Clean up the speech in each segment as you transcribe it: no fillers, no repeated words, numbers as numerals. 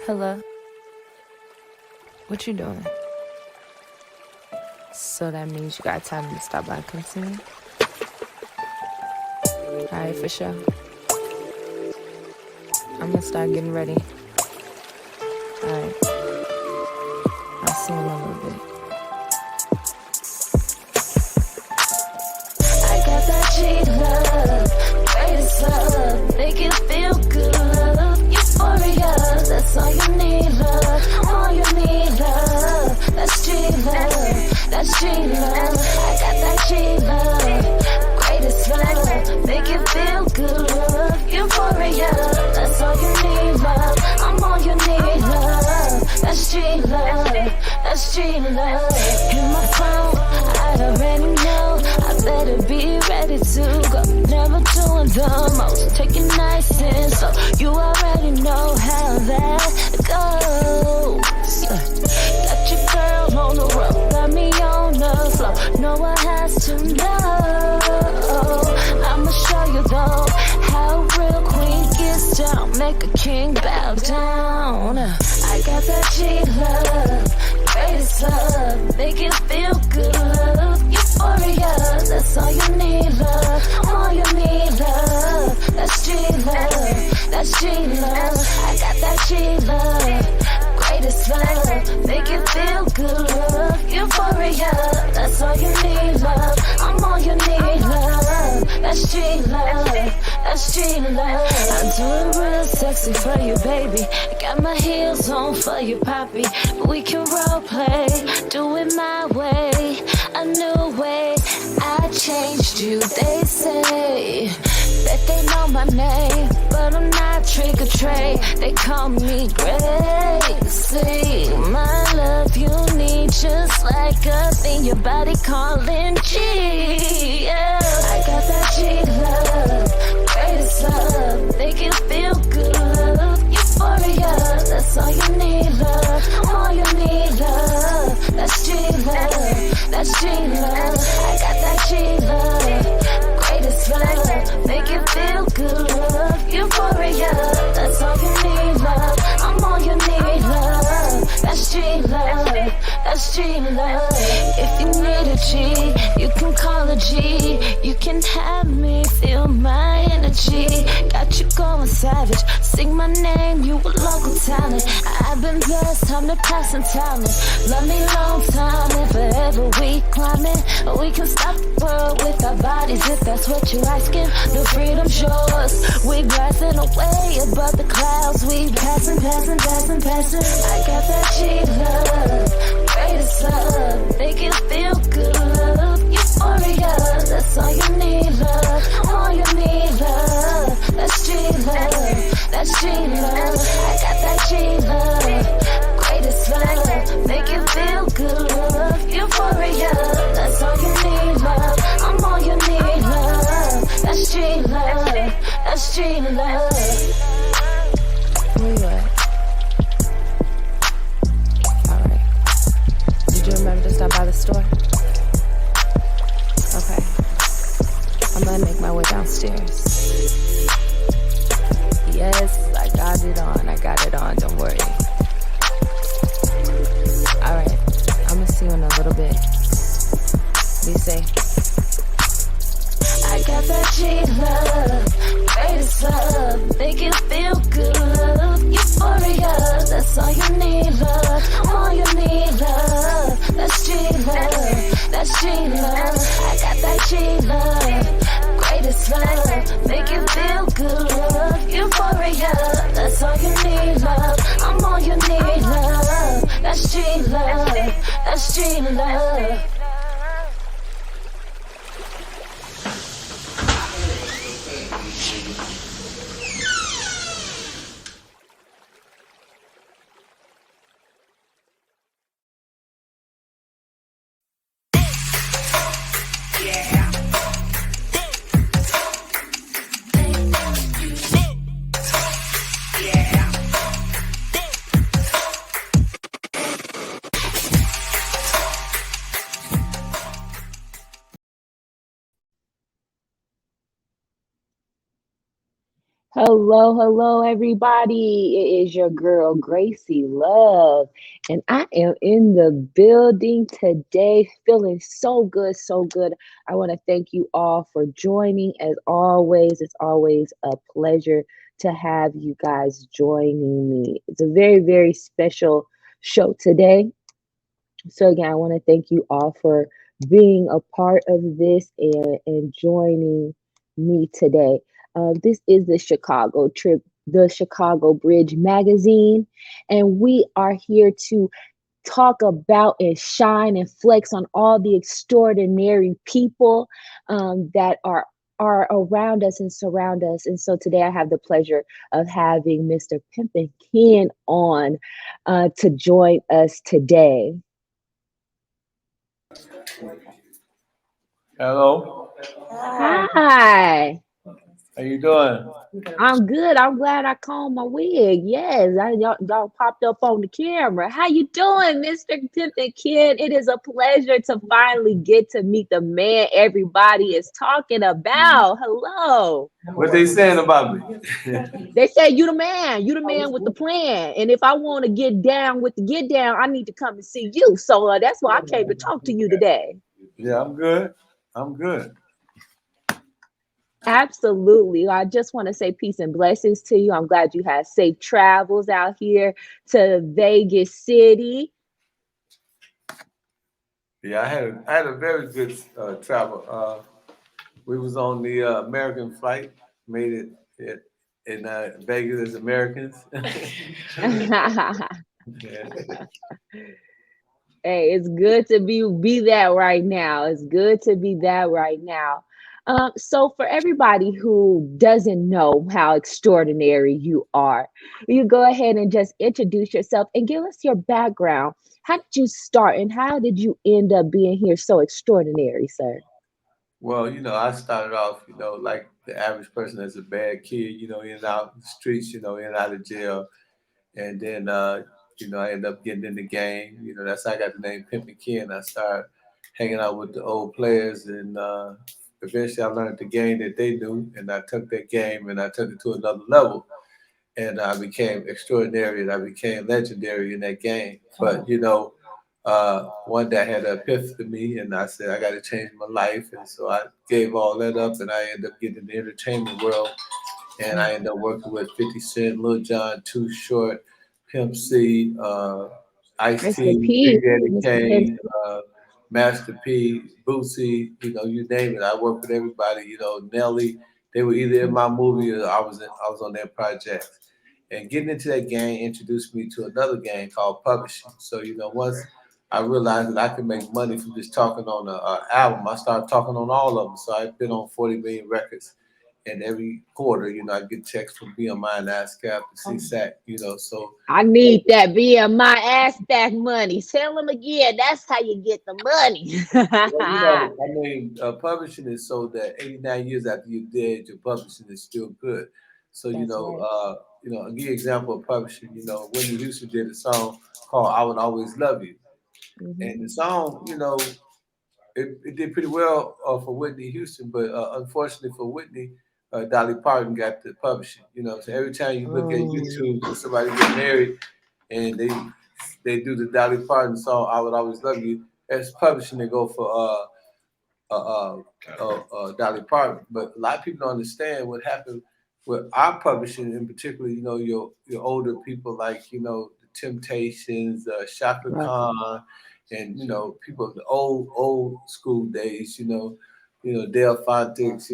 Hello? What you doing? So that means you got time to stop by and come see me? Alright, for sure. I'm gonna start getting ready. Alright. I'll see you in a little bit. I got that G-love, greatest love, make it feel good. Euphoria, that's all you need, love. All you need, love. That's G-love, that's G-love. I got that G-love, greatest love, make it feel good. Euphoria, that's all you need, love. I'm all you need, love. That's G-love, that's G-love. Hit my phone, I already know. I better be ready to go. Never doing the most, take it nice and slow. You already know how that goes. Got your girl on the road, got me on the floor. No one has to know. I'ma show you though how a real queen gets down. Make a king bow down. I got that G-love, greatest love, make it feel good. Euphoria, that's all you need, love. All you need, love. That's G-love, that's G-love. I got that G-love, greatest love, make it feel good. Euphoria, that's all you need, love. I'm all you need, love. That's G-love, that's G-love. I'm doing real sexy for you, baby. I got my heels on for you, poppy. We can role play, do it my way, a new way. I changed you, they say that they know my name, but I'm not trick or treat. They call me Gracie. My love you need, just like a thing your body calling G. Yeah. I got that G-love, greatest love, make it feel good. Euphoria, that's all you need, love. All you need, love. That's G-love, that's G-love. I got that G-love, greatest love, make it feel good. Euphoria, that's all you need, love. I'm all you need, love. That's G-love, that's G-love. If you need a G, you can call a G. You can have me, feel my energy. Got you going savage, sing my name, you a local talent. I've been blessed, I'm the passing talent. Love me long time, and forever we climbing. We can stop the world with our bodies if that's what you're asking. The freedom's yours, we blasting away above the clouds. We passing, passing, passing, passing. I got that G-love, greatest love, make it feel good. Euphoria, that's all you need, love. All you need, love. That's G-love, that's G-love. I got that G-love, greatest love, make it feel good. Euphoria, that's all you need, love. I'm all you need, love. That's G-love, that's G-love. Where you at? Alright. Did you remember to stop by the store? Okay. I'm gonna make my way downstairs. Yes, I got it on, don't worry. Alright, I'm gonna see you in a little bit. Be safe. I got that G-love, greatest love, make it feel good. Euphoria, that's all you need, love. All you need, love. That's G-love, that's G-love. I got that G-love, greatest love, make it feel good. Euphoria, that's all you need, love. I'm all you need, love. That's G-love, that's G-love. Hello, hello, everybody. It is your girl, Gracie Love, and I am in the building today, feeling so good, so good. I want to thank you all for joining. As always, it's always a pleasure to have you guys joining me. It's a very, very special show today. So again, I want to thank you all for being a part of this and joining me today. This is the Chicago trip, the Chicago Bridge Magazine, and we are here to talk about and shine and flex on all the extraordinary people that are around us and surround us. And so today I have the pleasure of having Mr. Pimpin Ken on to join us today. Hello. Hi. How you doing? I'm good. I'm glad I combed my wig. Yes, y'all popped up on the camera. How you doing, Mr. Pimpin Kid? It is a pleasure to finally get to meet the man everybody is talking about. Hello. What they saying about me? They say you the man. You the man with the plan. And if I want to get down with the get down, I need to come and see you. So that's why I came to talk to you today. Yeah, I'm good. I'm good. Absolutely. I just want to say peace and blessings to you. I'm glad you had safe travels out here to Vegas City. Yeah, I had a very good travel. We was on the American flight, made it in Vegas as Americans. Yeah. Hey, it's good to be that right now. It's good to be that right now. So for everybody who doesn't know how extraordinary you are, you go ahead and just introduce yourself and give us your background. How did you start and how did you end up being here so extraordinary, sir? Well, I started off, like the average person as a bad kid, in and out the streets, in and out of jail. And then, I ended up getting in the game. That's how I got the name Pimpin' Ken. I started hanging out with the old players, and eventually I learned the game that they knew, and I took that game and I took it to another level. And I became extraordinary, and I became legendary in that game. But one day I had an epiphany, and I said I got to change my life, and so I gave all that up, and I ended up getting in the entertainment world, and I ended up working with 50 Cent, Lil Jon, Too Short, Pimp C, Ice Mr. T, P, Big Daddy Mr. Pimp. Kane, Master P, Boosie, you name it. I worked with everybody, Nelly. They were either in my movie or I was on their project. And getting into that game introduced me to another game called publishing. So, once I realized that I could make money from just talking on an album, I started talking on all of them. So I've been on 40 million records. And every quarter, I get checks from BMI and ASCAP and CSAC, so I need that BMI ass back money. Tell them again. That's how you get the money. well, publishing is so that 89 years after you're dead, your publishing is still good. So, That's right. I'll give you an example of publishing. Whitney Houston did a song called "I Would Always Love You," Hmm. and the song, it did pretty well for Whitney Houston, but unfortunately for Whitney, Dolly Parton got the publishing. So every time you look at Oh, YouTube, when somebody get married and they do the Dolly Parton song "I Would Always Love You," as publishing they go for Dolly Parton. But a lot of people don't understand what happened with our publishing, in particular. Your older people like the Temptations, Shaka right. Khan, and people of the old school days. Dale Fontex.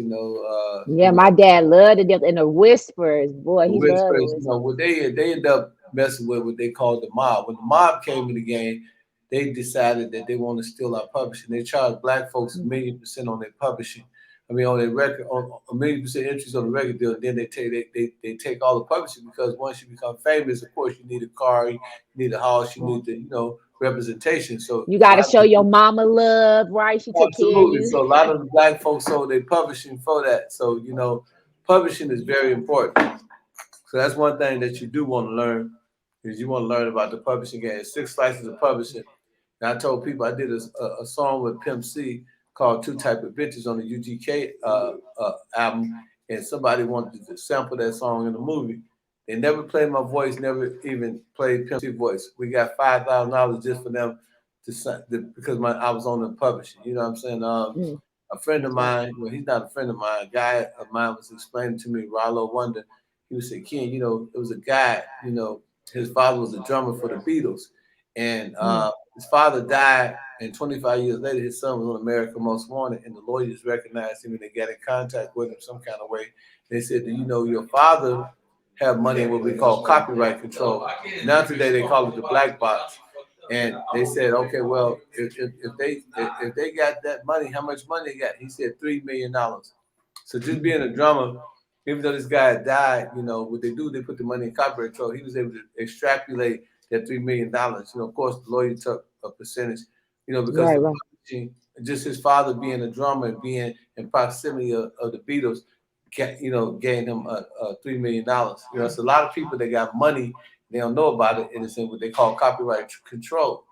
Yeah, my dad loved it. And the whispers, boy, The he loved the Whispers, whispers. what they end up messing with what they call the mob. When the mob came in the game, they decided that they want to steal our publishing. They charge black folks 1,000,000% on their publishing. I mean, on their record, on 1,000,000% interest on the record deal. And then they take all the publishing because once you become famous, of course, you need a car, you need a house, you need the representation. So You a got to lot of show your people, mama love, right? She took care of absolutely. you. So a lot of the black folks sold their publishing for that. So publishing is very important. So that's one thing that you do want to learn is you want to learn about the publishing game. 6 slices of publishing. And I told people I did a song with Pimp C called Two Type of Bitches on the UGK album. and somebody wanted to sample that song in the movie. They never played my voice, never even played Pimp C voice. We got $5,000 just for them because I was on the publishing. You know what I'm saying? Mm. A friend of mine, well, he's not a friend of mine. A guy of mine was explaining to me, Rollo Wonder. He was saying, Ken, it was a guy. His father was a drummer for the Beatles, and his father died. And 25 years later, his son was on America Most Wanted, and the lawyers recognized him and they got in contact with him some kind of way. They said, "Do you know your father have money in what we call copyright control? Now today they call it the black box." And they said, okay, well, if they got that money, how much money they got? He said $3 million. So just being a drummer, even though this guy died, what they do, they put the money in copyright control. He was able to extrapolate that $3 million. Of course, the lawyer took a percentage, because Right, the right. publishing, just his father being a drummer and being in proximity of the Beatles, gained him $3 million. It's a lot of people that got money, they don't know about it, and it's in what they call copyright control.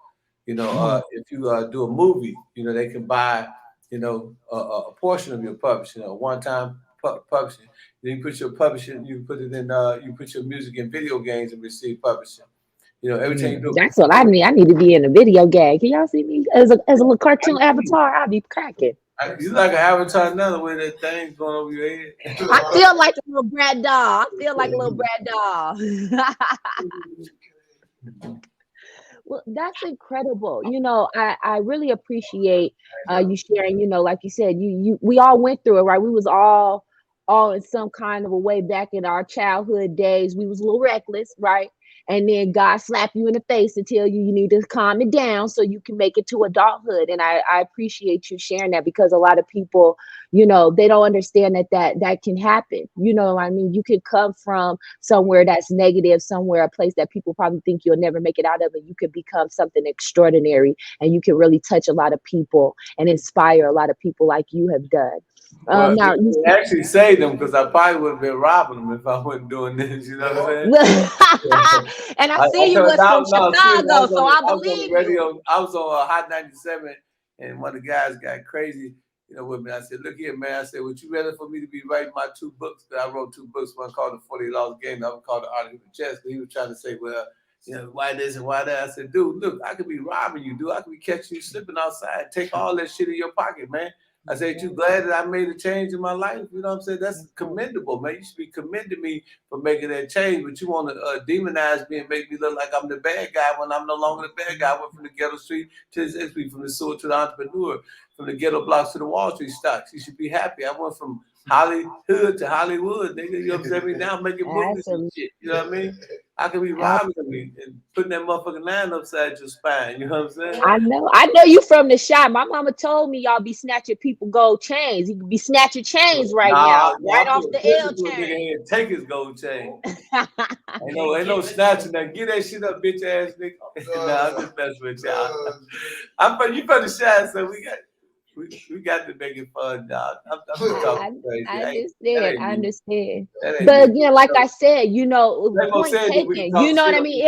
If you do a movie, they can buy, a portion of your publishing, a one-time publishing. Then you put your publishing, you put it in, you put your music in video games and receive publishing. Every time you do That's what I need. I need to be in a video game. Can y'all see me as a little cartoon avatar? I'll be cracking. you like an avatar now, the way that thing's going over your head. I feel like a little Brad doll. I feel like a little Brad doll. Well, that's incredible. I really appreciate you sharing, like you said, we all went through it, right? We was all in some kind of a way back in our childhood days. We was a little reckless, right? And then God slapped you in the face to tell you need to calm it down so you can make it to adulthood. And I appreciate you sharing that, because a lot of people, they don't understand that can happen. I mean, you can come from somewhere that's negative, somewhere, a place that people probably think you'll never make it out of, and you could become something extraordinary, and you can really touch a lot of people and inspire a lot of people like you have done. Well, Now you it actually saved them, because I probably would have been robbing them if I wasn't doing this. You know what I'm saying? and I I see you turned was from out, no, seriously, Chicago, so I I was on believe the you. radio. I was on Hot 97, and one of the guys got crazy, with me. I said, "Look here, man." I said, "Would you rather for me to be writing my two books?" That I wrote two books. One called The $40 Game. The other called The Art of Human Chess. But he was trying to say, well, why this and why that? I said, dude, look, I could be robbing you, dude. I could be catching you slipping outside. Take all that shit in your pocket, man. I said, you glad that I made a change in my life? You know what I'm saying? That's commendable, man. You should be commending me for making that change, but you want to demonize me and make me look like I'm the bad guy when I'm no longer the bad guy. I went from the ghetto street to the street, from the sewer to the entrepreneur, from the ghetto blocks to the Wall Street stocks. You should be happy. I went from Hollywood to Hollywood, nigga. You know what I'm saying? Now I'm making movies and shit. You know what I mean? I could be robbing me and putting that motherfucking line upside your spine. You know what I'm saying? I know you from the shop. My mama told me y'all be snatching people gold chains. You could be snatching chains right now, right I'm off putting the pressure L to a nigga chain. head, take his gold chain. Ain't no snatching that. Get that shit up, bitch ass nigga. Nah, I'm just messing with y'all. You better shine, so we got to make it fun, dog. I'm talking crazy. I understand. That ain't But me. again, like I said, Like I point said, that we can taken. talk You know what shit I up. mean?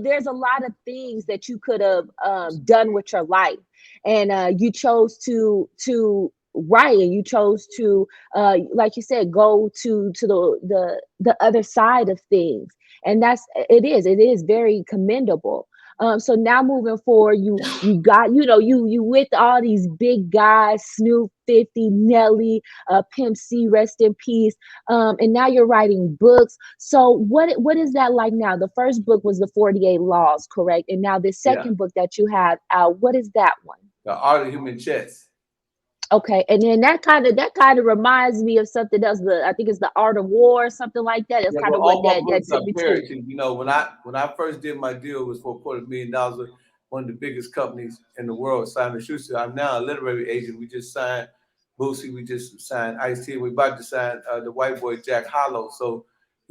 There's a lot of things that you could have done with your life, and you chose to write, and you chose to like you said, go to the other side of things, and it is very commendable. So now moving forward, you got, you with all these big guys, Snoop, 50, Nelly, Pimp C, rest in peace. And now you're writing books. So what is that like now? The first book was the 48 Laws, correct? And now the second book that you have out, what is that one? The Art of Human Chess. Okay, and then that kind of reminds me of something else. I think it's the Art of War, or something like that. It's Yeah, kind well, of what all my that books are took me to. parroted. When I first did my deal, it was for $250,000 with one of the biggest companies in the world, Simon Schuster. I'm now a literary agent. We just signed Boosie. We just signed Ice-T. We're about to sign the white boy Jack Hollow. So,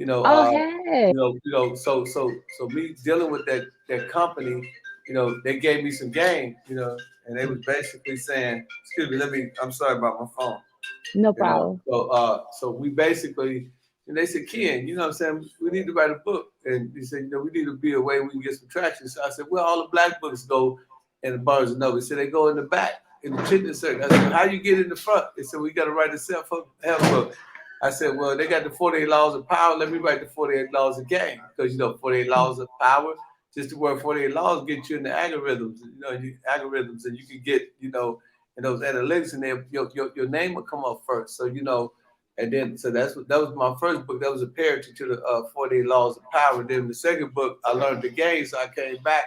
Oh, hey. so me dealing with that company, they gave me some game, and they was basically saying, excuse me, I'm sorry about my phone. No problem. So we basically, and they said, Ken, you know what I'm saying, we need to write a book. And he said, we need to be a way we can get some traction. So I said, well, all the black books go in the Barnes and Noble. He said, they go in the back, in the chicken circle. I said, how you get in the front? They said, we got to write a self-help book. I said, well, they got the 48 laws of power. Let me write the 48 laws of game. Because, 48 laws of power, just the word 48 laws get you in the algorithms, algorithms, and you can get, in those analytics, and then your name will come up first. So, and then, so that was my first book. That was a parody to the 48 laws of power. Then the second book, I learned the game. So I came back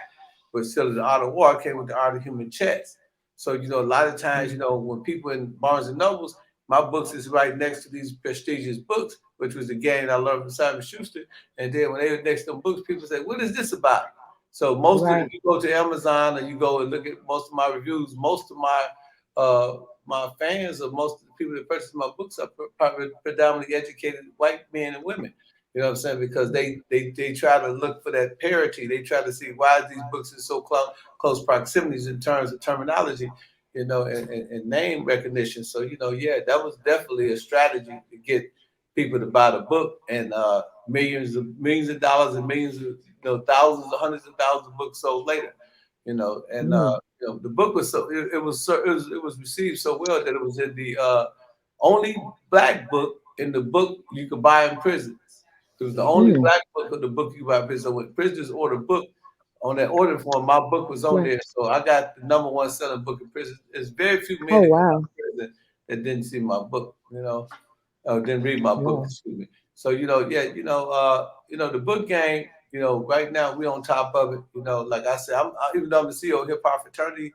with still the art of war. I came with the art of human chess. So, a lot of times, when people in Barnes and Nobles, my books is right next to these prestigious books, which was the game I learned from Simon Schuster. And then when they were next to them books, people say, "What is this about?" So most of Right. if you go to Amazon or you go and look at most of my reviews, most of my fans or most of the people that purchase my books are predominantly educated white men and women. You know what I'm saying? Because they try to look for that parity. They try to see why these books are so close proximities in terms of terminology, and name recognition. So, yeah, that was definitely a strategy to get people to buy the book, and millions of dollars and millions of thousands or hundreds of thousands of books sold later. And the book was it was received so well that it was in the only black book in the book you could buy in prisons. It was the only Mm. black book of the book you buy in prison. So when prisoners order book, on that order form, my book was on Right. there. So I got the number one selling book in prison. There's very few men Oh that come out wow. of prison that didn't see my book, didn't read my book, Wow. excuse me. So, yeah, the book game, right now we on top of it. Like I said, even though I'm the CEO of Hip Hop Fraternity,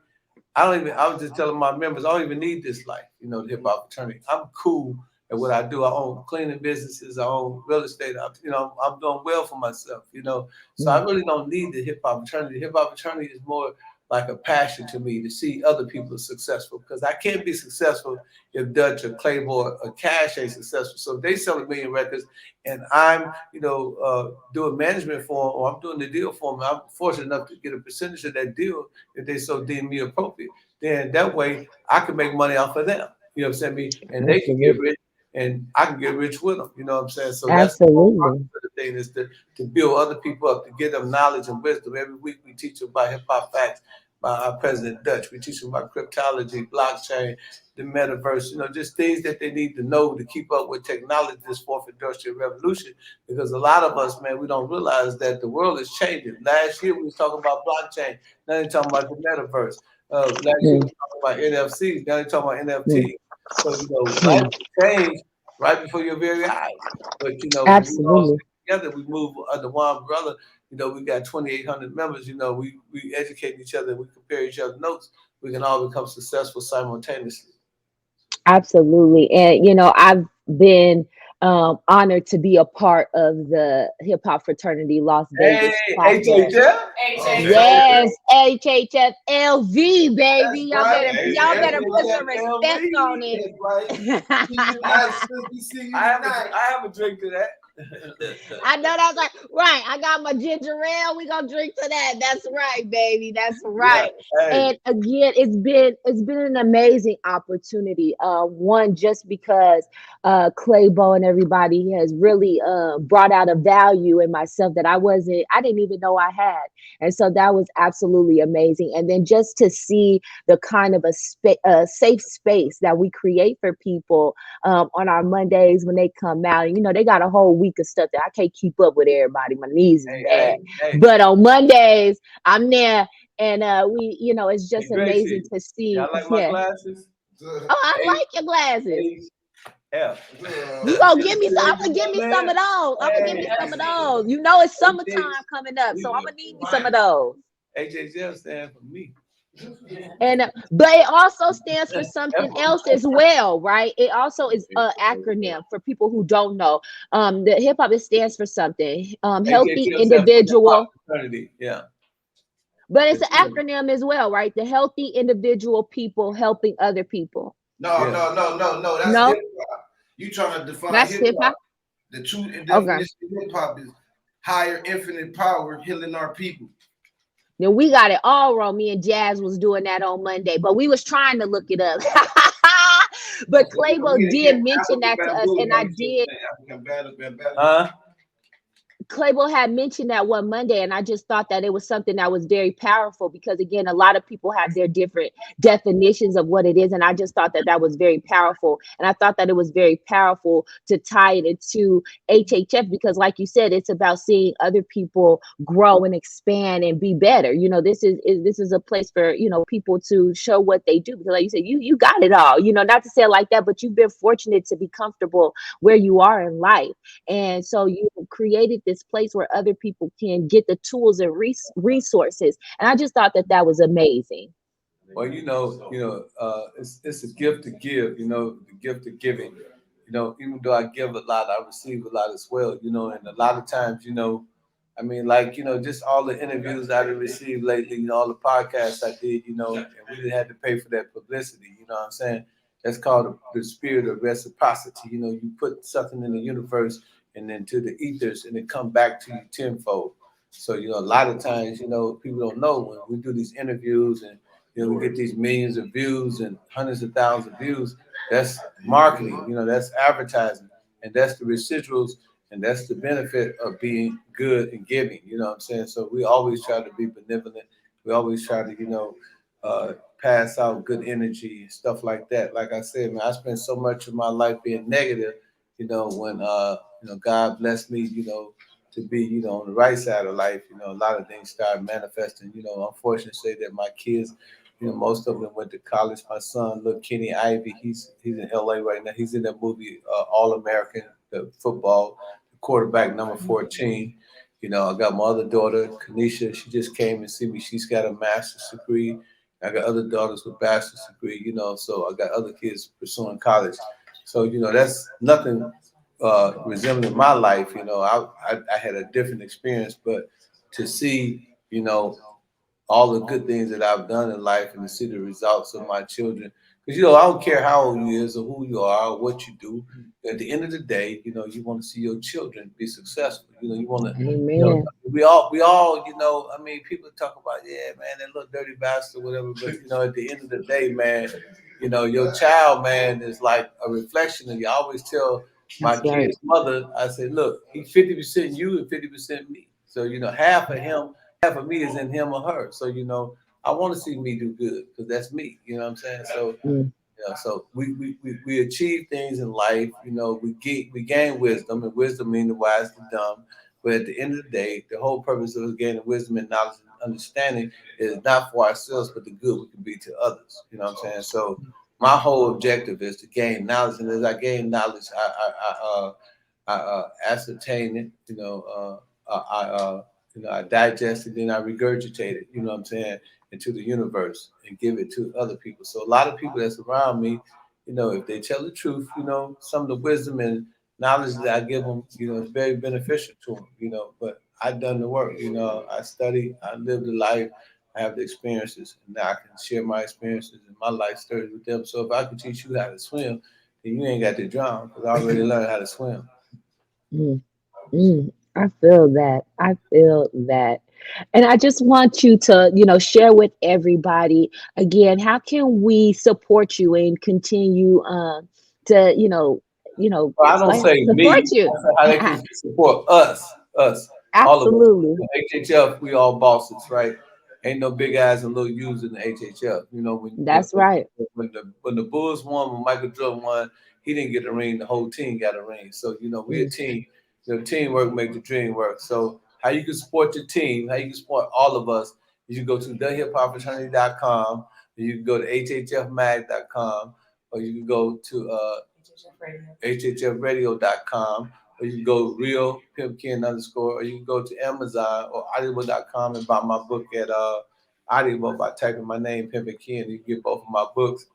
I was just telling my members, I don't even need this life, the hip hop fraternity. I'm cool at what I do. I own cleaning businesses, I own real estate. I'm doing well for myself. So I Mm. really don't need the hip hop fraternity. Hip hop fraternity is more like a passion to me to see other people successful, because I can't be successful if Dutch or Claymore or Cash ain't successful. So if they sell 1 million records and I'm, doing management for them, or I'm doing the deal for them, I'm fortunate enough to get a percentage of that deal if they so deem me appropriate. Then that way I can make money off of them. You know what I'm saying? And they can get Absolutely. rich and I can get rich with them. You know what I'm saying? So that's the whole purpose Absolutely. of the thing, is to build other people up, to give them knowledge and wisdom. Every week we teach them about hip hop facts by our president Dutch. We teach them about cryptology, blockchain, the metaverse, just things that they need to know to keep up with technology, this fourth industrial revolution. Because a lot of us, man, we don't realize that the world is changing. Last year we was talking about blockchain. Now they're talking about the metaverse. Last year we Mm. was talking about NFCs. Now they're talking about Mm. NFT. So, life Mm. will change right before your very eyes. But, when we all Absolutely. stick together, we move under one umbrella. We got 2,800 members. We educate each other. We compare each other's notes. We can all become successful simultaneously. Absolutely. And I've been honored to be a part of the Hip Hop Fraternity Las Hey, Vegas chapter. HHF. Yes, HHFLV, baby. That's Y'all right. better Hey, y'all better put some respect on HHFLV. it. That's right. See you tonight, sis. We see you tonight. I have a drink to that. I know that's like right. I got my ginger ale. We gonna drink to that. That's right, baby. That's Yeah. right. Hey. And again, it's been an amazing opportunity. One, just because Claybo and everybody has really brought out a value in myself that I didn't even know I had, and so that was absolutely amazing. And then just to see the kind of a safe space that we create for people on our Mondays when they come out. And, they got a whole week of stuff that I can't keep up with everybody. My knees is bad. Hey. But on Mondays, I'm there. And it's Hey, just amazing Gracie. to see. Y'all like my Yeah. glasses? Oh, I H like your glasses. H F. You gonna give me some? I'm gonna give me some of those. I'm gonna give me some of those. It's summertime coming up, so I'm gonna need me some of those. HHF stand for me. And but it also stands for something else as well, right? It also is an acronym for people who don't know. The hip hop, it stands for something. Healthy HHF stand for Hip Hop individual, Fraternity. Yeah. but it's an acronym as well, right? The healthy individual people helping other people. No, Yeah. no. That's No, hip hop. You trying to define that's hip hip hop. hop? The true Okay, definition of hip hop is higher infinite power healing our people. then we got it all wrong. Me and Jazz was doing that on Monday, but we was trying to look it up. But Claybo We did against mention African that to us, bamboo, and like I you did. said, African bamboo. Huh? Clable had mentioned that one Monday, and I just thought that it was something that was very powerful because, again, a lot of people have their different definitions of what it is. And I just thought that that was very powerful. And I thought that it was very powerful to tie it into HHF because, like you said, it's about seeing other people grow and expand and be better. This is a place for, people to show what they do. Because, like you said, you got it all, not to say it like that, but you've been fortunate to be comfortable where you are in life. And so you created this place where other people can get the tools and resources. And I just thought that that was amazing. Well, it's a gift to give. The gift of giving. Even though I give a lot, I receive a lot as well. And a lot of times, I mean, like, just all the interviews I've received lately, all the podcasts I did, and we didn't have to pay for that publicity. You know what I'm saying? That's called the spirit of reciprocity. You put something in the universe and then to the ethers, and it come back to you tenfold. So, a lot of times, people don't know when we do these interviews and we get these millions of views and hundreds of thousands of views. That's marketing, that's advertising, and that's the residuals, and that's the benefit of being good and giving. You know what I'm saying? So we always try to be benevolent. We always try to, pass out good energy and stuff like that. Like I said, man, I spent so much of my life being negative. When God blessed me, to be, on the right side of life. A lot of things started manifesting. Unfortunately, say that my kids, most of them went to college. My son, little Kenny Ivy, he's in LA right now. He's in that movie All American, the football quarterback number 14. I got my other daughter, Kanisha. She just came and see me. She's got a master's degree. I got other daughters with bachelor's degree. So I got other kids pursuing college. So that's nothing resembling my life. I had a different experience, but to see all the good things that I've done in life and to see the results of my children. Because I don't care how old you is or who you are or what you do. At the end of the day, you want to see your children be successful. You want to, Amen. we all, I mean, people talk about, yeah, man, that little dirty bastard, whatever. But at the end of the day, man, your child, man, is like a reflection of you. I always tell my That's right. kid's mother, I said, look, he's 50% you and 50% me. So half of him, half of me is in him or her. So I want to see me do good because that's me. You know what I'm saying? So Mm. so we achieve things in life. We gain wisdom, and wisdom means the wise, the dumb. But at the end of the day, the whole purpose of us gaining wisdom and knowledge and understanding is not for ourselves, but the good we can be to others. You know what I'm saying? So my whole objective is to gain knowledge, and as I gain knowledge, I ascertain it. I digest it, then I regurgitate it. You know what I'm saying? Into the universe and give it to other people. So a lot of people that's around me, if they tell the truth, some of the wisdom and knowledge that I give them, is very beneficial to them. But I've done the work. I study, I live the life, I have the experiences, and now I can share my experiences and my life stories with them. So if I can teach you how to swim, then you ain't got to drown because I already learned how to swim. Mm. Mm. I feel that. I feel that. And I just want you to, share with everybody again, how can we support you and continue to, Well, I don't say support me. you? I say how they can support us, all of us. Absolutely. HHF, we all bosses, right? Ain't no big eyes and little U's in the HHF. That's right. When the Bulls won, when Michael Jordan won, he didn't get a ring. The whole team got a ring. So we a Mm. team. Teamwork make the dream work. So how you can support your team, how you can support all of us, is you go to thehiphopfraternity.com, and you can go to hhfmag.com, or you can go to hhfradio.com, or you can go real pimpkin underscore, or you can go to Amazon or audible.com and buy my book at Audible by typing my name, Pimpin Ken. You can get both of my books.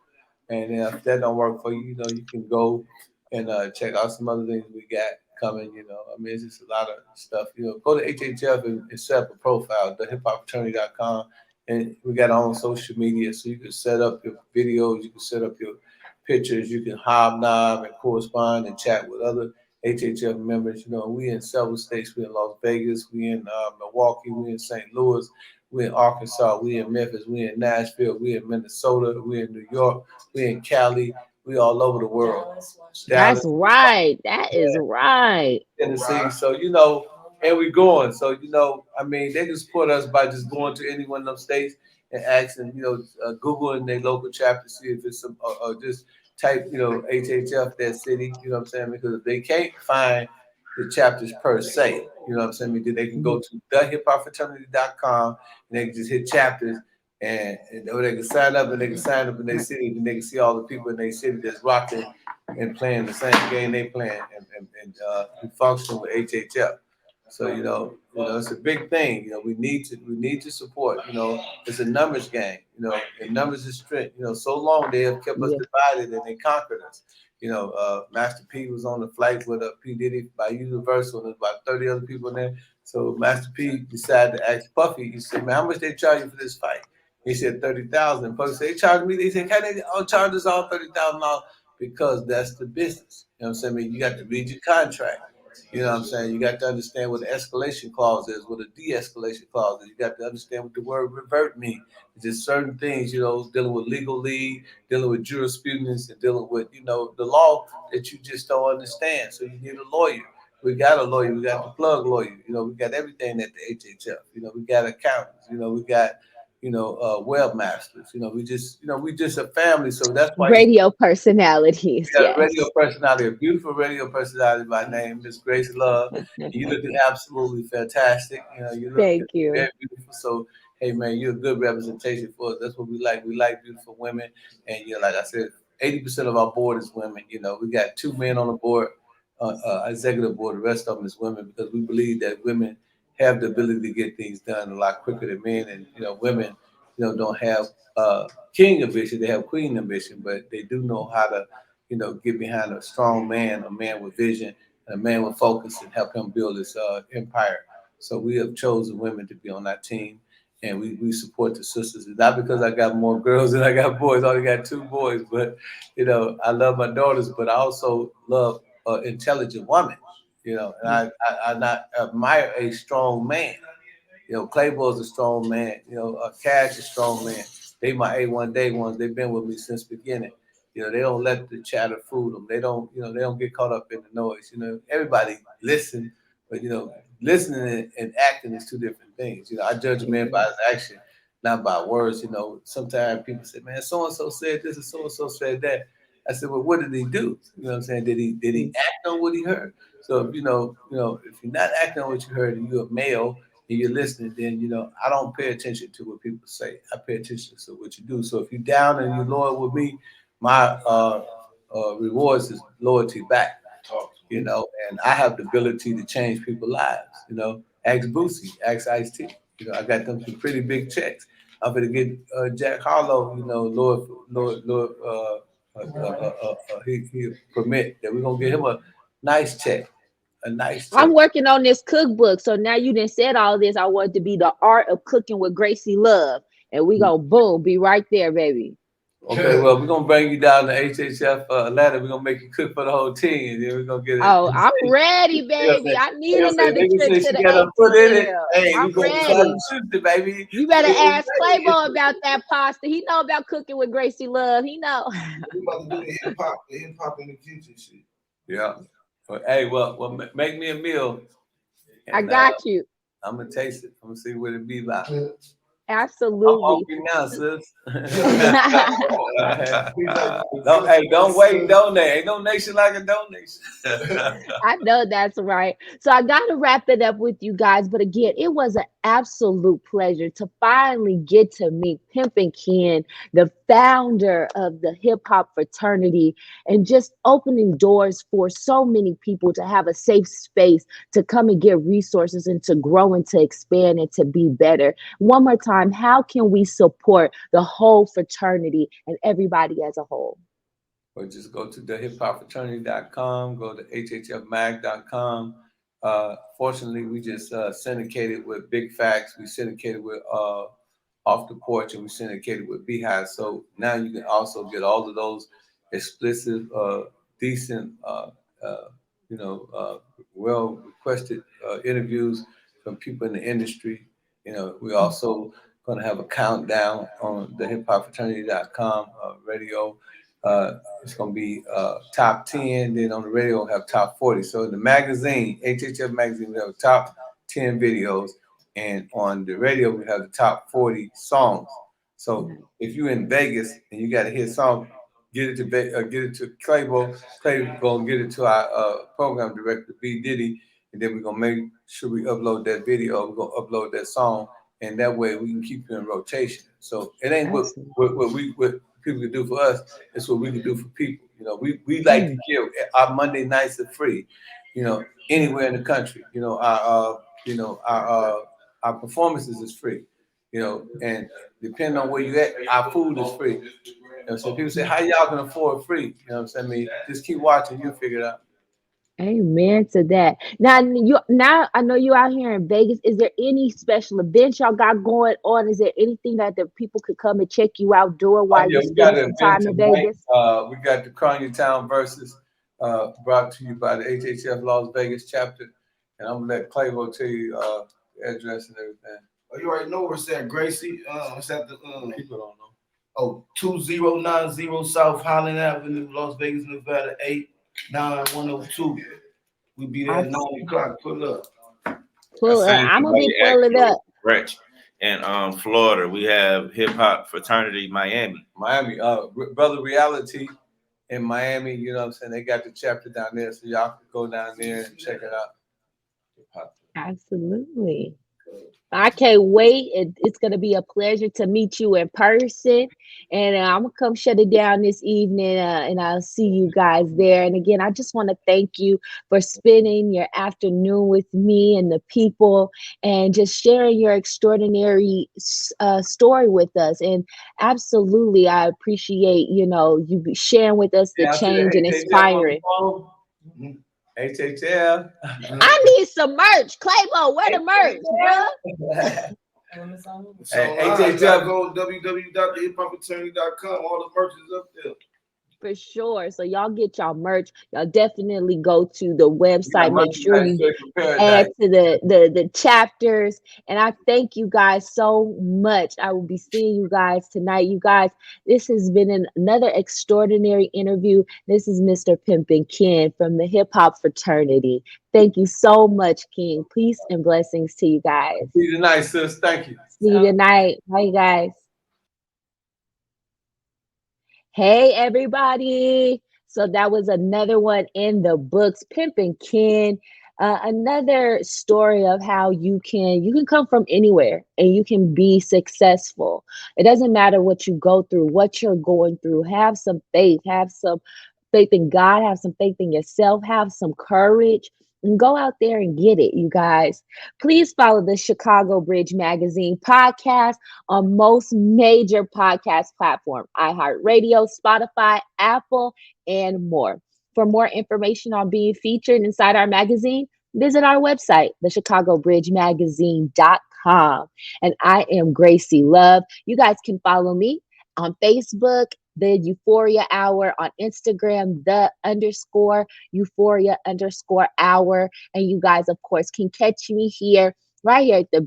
And if that don't work for you, you can go and check out some other things we got coming. I mean, it's just a lot of stuff. Go to HHF and set up a profile, thehiphopfraternity.com, and we got our own social media, so you can set up your videos, you can set up your pictures, you can hobnob and correspond and chat with other HHF members. We in several states. We in Las Vegas, we in Milwaukee, we in St. Louis, we in Arkansas, we in Memphis, we in Nashville, we in Minnesota, we in New York, we in Cali, we all over the world. That's Dallas, right. That is right. Tennessee. So and we going. So you know, I mean, they can support us by just going to any one of them states and asking, you know, Google in their local chapter, see if it's some, or just type, you know, HHF that city. You know what I'm saying? Because if they can't find the chapters per se, you know what I'm saying? They can go to thehiphopfraternity.com and they can just hit chapters or they can sign up and they can sign up in their city and they can see all the people in their city that's rocking and playing the same game they playing and function with HHF. So it's a big thing. You know, we need to support. You know, it's a numbers game. You know, and numbers is strength. You know, so long they have kept us Yeah. divided and they conquered us. You know, Master P was on the flight with P Diddy by Universal, and there's about 30 other people in there. So Master P decided to ask Puffy. He said, "Man, how much they charge you for this fight?" He said 30,000. Puffy said, "They charged me." They said, "Can they all charge us all $30,000?" Because that's the business. You know what I'm saying? I mean, you got to read your contract. You know what I'm saying? You got to understand what the escalation clause is, what a de-escalation clause is. You got to understand what the word revert means. It's just certain things, you know, dealing with legal lead, dealing with jurisprudence, and dealing with, you know, the law that you just don't understand. So you need a lawyer. We got a lawyer. We got the plug lawyer. You know, we got everything at the HHF. You know, we got accountants. You know, we got, webmasters. You know, we just a family. So that's why Radio personalities, we got a radio yes. personality, a beautiful radio personality by name, Miss Gracie Love. You looking absolutely fantastic. You know, you look Thank you. very beautiful. So, hey man, you're a good representation for us. That's what we like. We like beautiful women, and like I said, 80% of our board is women. You know, we got two men on the board, executive board. The rest of them is women because we believe that women have the ability to get things done a lot quicker than men, and women, don't have king ambition. They have queen ambition, but they do know how to get behind a strong man, a man with vision, and a man with focus, and help him build his empire. So we have chosen women to be on that team, and we support the sisters. It's not because I got more girls than I got boys. I only got two boys, but I love my daughters, but I also love an intelligent woman. And I not admire a strong man. Clayboy's a strong man. Cash is a strong man. They my A1 day ones. They've been with me since the beginning. They don't let the chatter fool them. They don't get caught up in the noise. Everybody listen, but listening and acting is two different things. I judge a man by his action, not by words. Sometimes people say, "Man, so and so said this and so and so said that." I said, "Well, what did he do?" You know what I'm saying? Did he act on what he heard? So if if you're not acting on what you heard and you're a male and you're listening, then I don't pay attention to what people say. I pay attention to what you do. So if you're down and you're loyal with me, my rewards is loyalty back. And I have the ability to change people's lives. Ask Boosie, ask Ice T. I got them some pretty big checks. I'm gonna get Jack Harlow. Lord, he permit that we're gonna get him nice check, a nice check. I'm working on this cookbook. So now you done said all this. I want it to be the art of cooking with Gracie Love. And we go boom, be right there, baby. Okay, well, we're gonna bring you down to HHF Atlanta. We're gonna make you cook for the whole team, and then we're gonna get it. Oh, I'm ready, baby. I need another They trip say to she the got her foot in it. ATL. Hey, I'm we gonna try to ready. shoot it, baby. You better ask Claybo about that pasta. He know about cooking with Gracie Love. He know. We about to do the hip hop in the future shit. Yeah. Well, make me a meal. And, I got you. I'm gonna taste it. I'm gonna see what it be like. I'm Absolutely. hungry now, sis. Don't wait, donate. Ain't no nation like a donation. I know that's right. So I got to wrap it up with you guys. But again, it was an absolute pleasure to finally get to meet Pimpin Ken, the founder of the hip hop fraternity, and just opening doors for so many people to have a safe space to come and get resources and to grow and to expand and to be better. One more time, how can we support the whole fraternity and everybody as a whole? Or just go to thehiphopfraternity.com, go to hhfmag.com. Fortunately, we just syndicated with Big Facts. We syndicated with Off the Porch, and we syndicated with Beehive. So now you can also get all of those explicit, decent, well requested interviews from people in the industry. We also going to have a countdown on the hiphopfraternity.com radio. It's going to be top 10. Then on the radio, we'll have top 40. So in the magazine, HHF magazine, we have top 10 videos, and on the radio we have the top 40 songs. So if you're in Vegas and you got a hit song, get it to Claybo. Clay gonna get it to our program director B Diddy, and then we're gonna make sure we upload that video. We're gonna upload that song, and that way we can keep you in rotation. So it ain't what people can do for us. It's what we can do for people. You know, we like to give. Our Monday nights are free. You know, anywhere in the country. You know, our performances is free. You know, and depending on where you at, our food is free. You know, so people say, how y'all can afford free? You know what I'm saying? I mean, just keep watching, you'll figure it out. Amen to that. Now I know you out here in Vegas. Is there any special events y'all got going on? Is there anything that the people could come and check you out doing while you spend some time in Vegas? We got the Crown Town versus brought to you by the HHF Las Vegas chapter. And I'm gonna let Claybo tell you the address and everything. Oh, you already know where it's at, Gracie. It's at the People don't know. Oh, 2090 South Highland Avenue, Las Vegas, Nevada, 89102. We'll be there at 9 o'clock. Pull up. I'm gonna be pulling up. Rich. And Florida, we have Hip Hop Fraternity Miami. Brother Reality in Miami, you know what I'm saying? They got the chapter down there, so y'all can go down there and check it out. Absolutely. I can't wait. It's going to be a pleasure to meet you in person. And I'm going to come shut it down this evening, and I'll see you guys there. And again, I just want to thank you for spending your afternoon with me and the people and just sharing your extraordinary story with us. And absolutely, I appreciate, you sharing with us the change and inspiring. HHL. I need some merch. Claybo, where the merch, bro? HHL, go www.thehiphopfraternity.com. All the merch is up there. For sure. So y'all get y'all merch. Y'all definitely go to the website. Make sure you add to the chapters. And I thank you guys so much. I will be seeing you guys tonight. You guys, this has been another extraordinary interview. This is Mr. Pimpin Ken from the Hip Hop Fraternity. Thank you so much, King. Peace and blessings to you guys. See you tonight, sis. Thank you. See you tonight. Bye, you guys. Hey, everybody. So that was another one in the books, Pimpin Ken. Another story of how you can come from anywhere and you can be successful. It doesn't matter what you go through, what you're going through. Have some faith in God, have some faith in yourself, have some courage, and go out there and get it, you guys. Please follow the Chicago Bridge Magazine podcast on most major podcast platforms, iHeartRadio, Spotify, Apple, and more. For more information on being featured inside our magazine, visit our website, thechicagobridgemagazine.com. And I am Gracie Love. You guys can follow me on Facebook, the Euphoria Hour, on Instagram, _Euphoria_hour. And you guys, of course, can catch me right here at the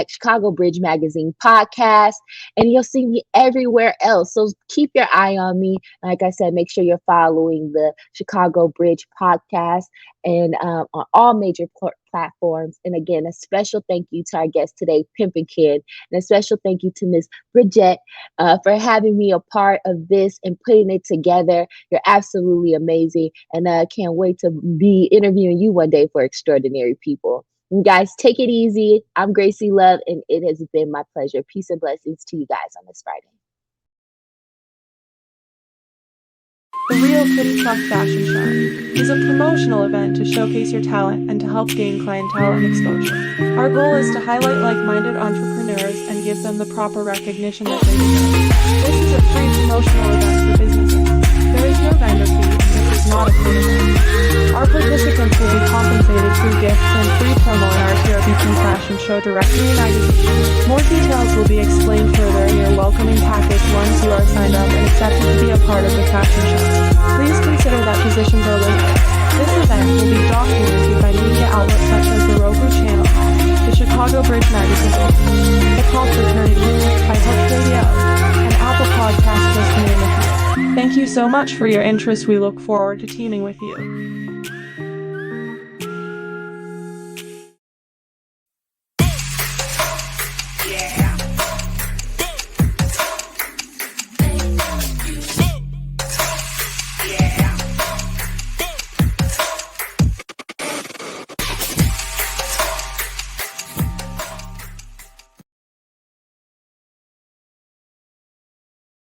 Chicago Bridge Magazine podcast. And you'll see me everywhere else. So keep your eye on me. Like I said, make sure you're following the Chicago Bridge podcast and on all major platforms. And again, a special thank you to our guest today, Pimpin Ken, and a special thank you to Miss Bridget for having me a part of this and putting it together. You're absolutely amazing. And I can't wait to be interviewing you one day for Extraordinary People. You guys, take it easy. I'm Gracie Love, and it has been my pleasure. Peace and blessings to you guys on this Friday. The Real Kitty Truck Fashion Show is a promotional event to showcase your talent and to help gain clientele and exposure. Our goal is to highlight like-minded entrepreneurs and give them the proper recognition that they deserve. This is a free promotional event for businesses. There is no vendor fee, and this is not a paid event. Our participants will be compensated through gifts and free promo in our TRBP Fashion Show directory magazine. More details will be explained further in your welcoming package once you are signed up and accepted to be a part of the fashion show. Please consider that positions are limited. This event will be documented by media outlets such as the Roku Channel, the Chicago Bridge Magazine, Hip Hop Fraternity, iHeart Radio, and Apple Podcasts, just to name a few. Thank you so much for your interest. We look forward to teaming with you.